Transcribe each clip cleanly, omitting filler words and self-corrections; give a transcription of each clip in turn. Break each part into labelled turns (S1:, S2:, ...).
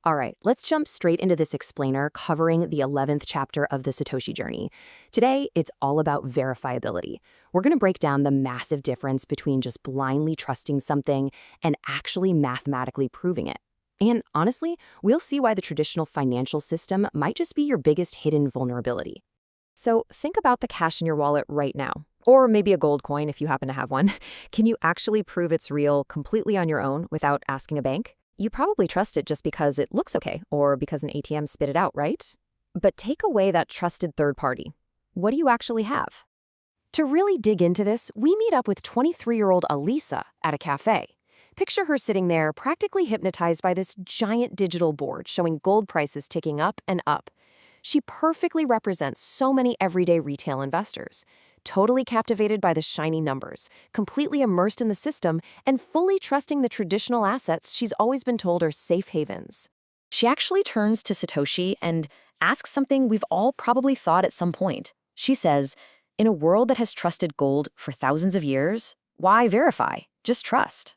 S1: All right, let's jump straight into this explainer covering the 11th chapter of the Satoshi journey. Today, it's all about verifiability. We're going to break down the massive difference between just blindly trusting something and actually mathematically proving it. And honestly, we'll see why the traditional financial system might just be your biggest hidden vulnerability. So think about the cash in your wallet right now, or maybe a gold coin if you happen to have one. Can you actually prove it's real completely on your own without asking a bank? You probably trust it just because it looks okay, or because an ATM spit it out, right? But take away that trusted third party. What do you actually have? To really dig into this, we meet up with 23-year-old Alicesa at a cafe. Picture her sitting there, practically hypnotized by this giant digital board showing gold prices ticking up and up. She perfectly represents so many everyday retail investors, totally captivated by the shiny numbers, completely immersed in the system, and fully trusting the traditional assets she's always been told are safe havens. She actually turns to Satoshi and asks something we've all probably thought at some point. She says, "In a world that has trusted gold for thousands of years, why verify? Just trust."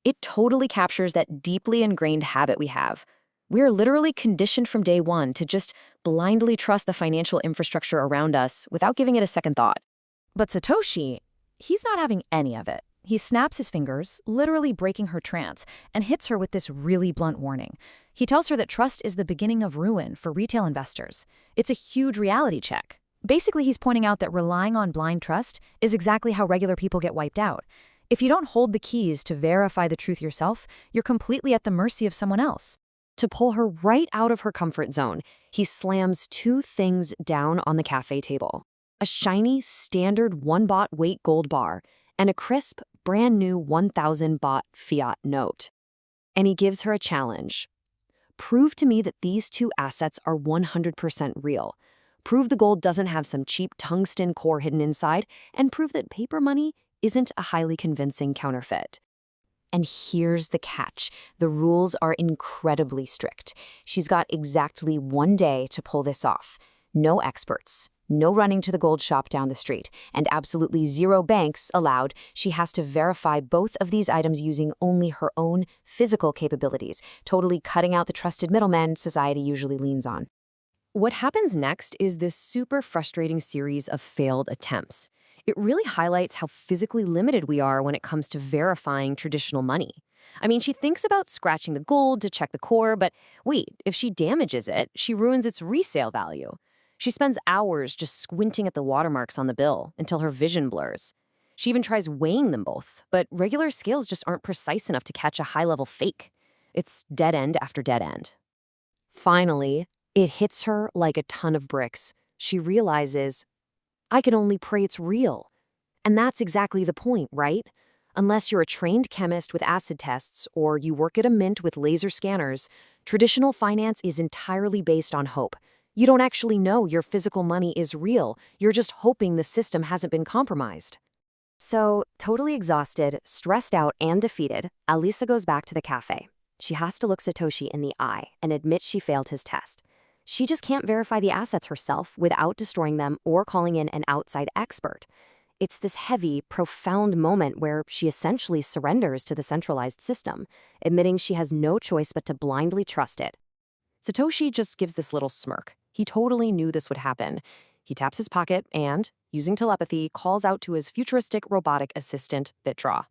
S1: It totally captures that deeply ingrained habit we have. We're literally conditioned from day one to just blindly trust the financial infrastructure around us without giving it a second thought. But Satoshi, he's not having any of it. He snaps his fingers, literally breaking her trance, and hits her with this really blunt warning. He tells her that trust is the beginning of ruin for retail investors. It's a huge reality check. Basically, he's pointing out that relying on blind trust is exactly how regular people get wiped out. If you don't hold the keys to verify the truth yourself, you're completely at the mercy of someone else. To pull her right out of her comfort zone, he slams two things down on the cafe table: a shiny, standard 1 baht weight gold bar and a crisp, brand new 1,000 baht fiat note. And he gives her a challenge. Prove to me that these two assets are 100% real. Prove the gold doesn't have some cheap tungsten core hidden inside, and prove that paper money isn't a highly convincing counterfeit. And here's the catch. The rules are incredibly strict. She's got exactly 1 day to pull this off. No experts, no running to the gold shop down the street, and absolutely zero banks allowed. She has to verify both of these items using only her own physical capabilities, totally cutting out the trusted middlemen society usually leans on. What happens next is this super frustrating series of failed attempts. It really highlights how physically limited we are when it comes to verifying traditional money. I mean, she thinks about scratching the gold to check the core, but wait, if she damages it, she ruins its resale value. She spends hours just squinting at the watermarks on the bill until her vision blurs. She even tries weighing them both, but regular scales just aren't precise enough to catch a high-level fake. It's dead end after dead end. Finally, it hits her like a ton of bricks. She realizes, I can only pray it's real. And that's exactly the point, right? Unless you're a trained chemist with acid tests or you work at a mint with laser scanners, traditional finance is entirely based on hope. You don't actually know your physical money is real. You're just hoping the system hasn't been compromised. So, totally exhausted, stressed out, and defeated, Alicesa goes back to the cafe. She has to look Satoshi in the eye and admit she failed his test. She just can't verify the assets herself without destroying them or calling in an outside expert. It's this heavy, profound moment where she essentially surrenders to the centralized system, admitting she has no choice but to blindly trust it. Satoshi just gives this little smirk. He totally knew this would happen. He taps his pocket and, using telepathy, calls out to his futuristic robotic assistant, BitDraw.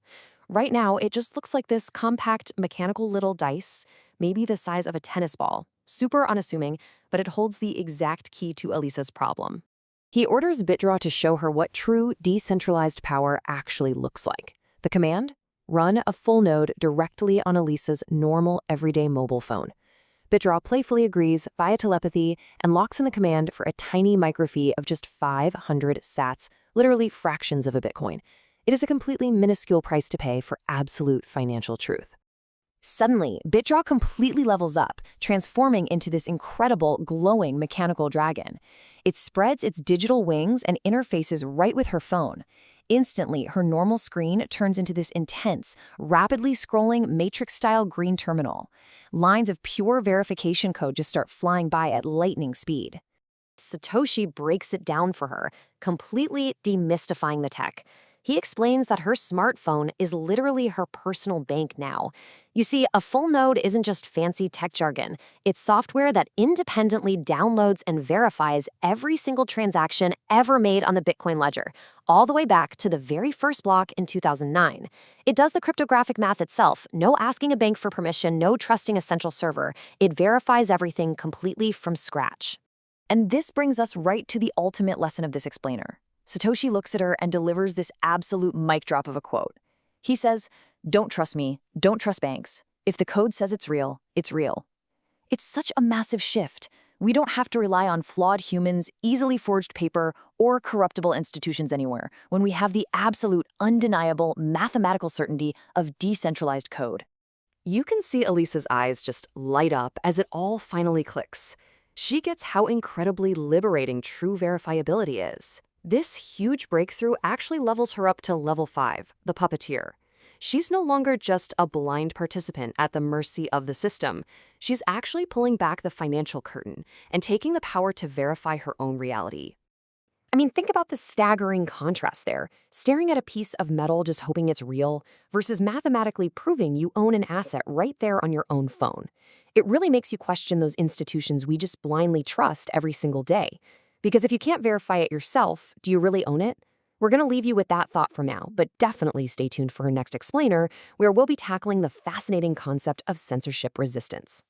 S1: Right now, it just looks like this compact, mechanical little dice, maybe the size of a tennis ball. Super unassuming, but it holds the exact key to Alicesa's problem. He orders BitDraw to show her what true decentralized power actually looks like. The command? Run a full node directly on Alicesa's normal, everyday mobile phone. BitDraw playfully agrees via telepathy and locks in the command for a tiny microfee of just 500 sats, literally fractions of a Bitcoin. It is a completely minuscule price to pay for absolute financial truth. Suddenly, BitDraw completely levels up, transforming into this incredible, glowing mechanical dragon. It spreads its digital wings and interfaces right with her phone. Instantly, her normal screen turns into this intense, rapidly scrolling matrix-style green terminal. Lines of pure verification code just start flying by at lightning speed. Satoshi breaks it down for her, completely demystifying the tech. He explains that her smartphone is literally her personal bank now. You see, a full node isn't just fancy tech jargon. It's software that independently downloads and verifies every single transaction ever made on the Bitcoin ledger, all the way back to the very first block in 2009. It does the cryptographic math itself, no asking a bank for permission, no trusting a central server. It verifies everything completely from scratch.
S2: And this brings us right to the ultimate lesson of this explainer. Satoshi looks at her and delivers this absolute mic drop of a quote. He says, "Don't trust me, don't trust banks. If the code says it's real, it's real." It's such a massive shift. We don't have to rely on flawed humans, easily forged paper, or corruptible institutions anywhere when we have the absolute, undeniable, mathematical certainty of decentralized code.
S1: You can see Alisa's eyes just light up as it all finally clicks. She gets how incredibly liberating true verifiability is. This huge breakthrough actually levels her up to level 5, the puppeteer. She's no longer just a blind participant at the mercy of the system. She's actually pulling back the financial curtain and taking the power to verify her own reality. I mean, think about the staggering contrast there. Staring at a piece of metal just hoping it's real versus mathematically proving you own an asset right there on your own phone. It really makes you question those institutions we just blindly trust every single day. Because if you can't verify it yourself, do you really own it? We're going to leave you with that thought for now, but definitely stay tuned for our next explainer, where we'll be tackling the fascinating concept of censorship resistance.